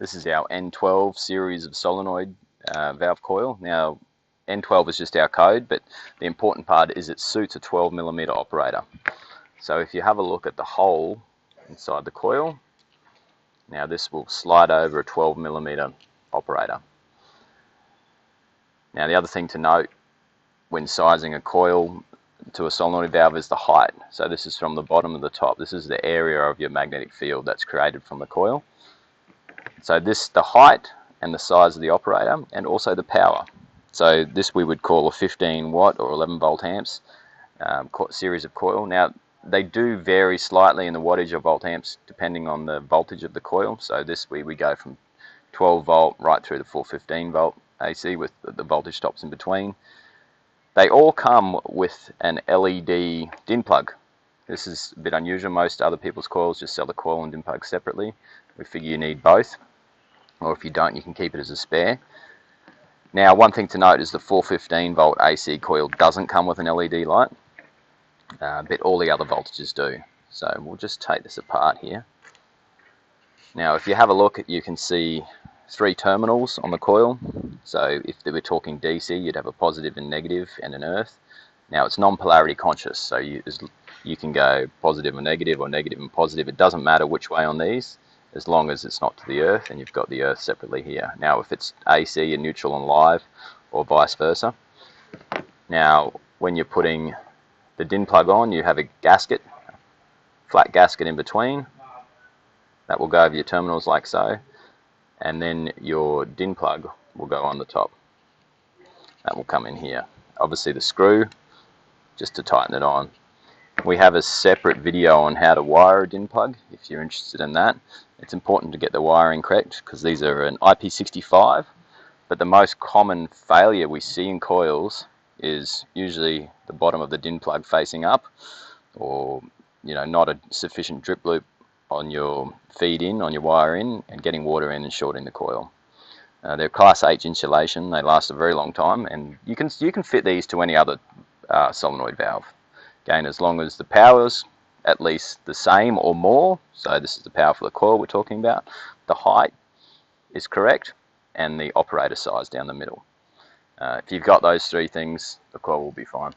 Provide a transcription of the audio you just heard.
This is our N12 series of solenoid valve coil. Now N12 is just our code, but the important part is it suits a 12mm operator. So if you have a look at the hole inside the coil, now this will slide over a 12mm operator. Now the other thing to note when sizing a coil to a solenoid valve is the height. So this is from the bottom to the top. This is the area of your magnetic field that's created from the coil. So the height and the size of the operator, and also the power. So this we would call a 15 watt or 11 volt amps series of coil. Now they do vary slightly in the wattage of volt amps depending on the voltage of the coil. So this we go from 12 volt right through to 415 volt AC with the voltage stops in between. They all come with an LED DIN plug. This is a bit unusual. Most other people's coils just sell the coil and DIN plug separately. We figure you need both, or if you don't, you can keep it as a spare. Now one thing to note is the 415 volt AC coil doesn't come with an LED light, but all the other voltages do. So we'll just take this apart here. Now if you have a look, you can see 3 terminals on the coil. So if we're talking DC, you'd have a positive and negative and an earth. Now it's non-polarity conscious, so you can go positive and negative and positive. It doesn't matter which way on these, as long as it's not to the earth, and you've got the earth separately here. Now if it's AC and neutral and live, or vice versa. Now when you're putting the DIN plug on, you have a gasket, flat gasket in between. That will go over your terminals like so, and then your DIN plug will go on the top. That will come in here. Obviously the screw, just to tighten it on. We have a separate video on how to wire a DIN plug if you're interested in that. It's important to get the wiring correct because these are an IP65, but the most common failure we see in coils is usually the bottom of the DIN plug facing up, or not a sufficient drip loop on your feed in, on your wire in, and getting water in and shorting the coil. They're class H insulation. They last a very long time, and you can fit these to any other solenoid valve. Again, as long as the power's at least the same or more, so this is the power for the coil we're talking about, the height is correct, and the operator size down the middle. If you've got those 3 things, the coil will be fine.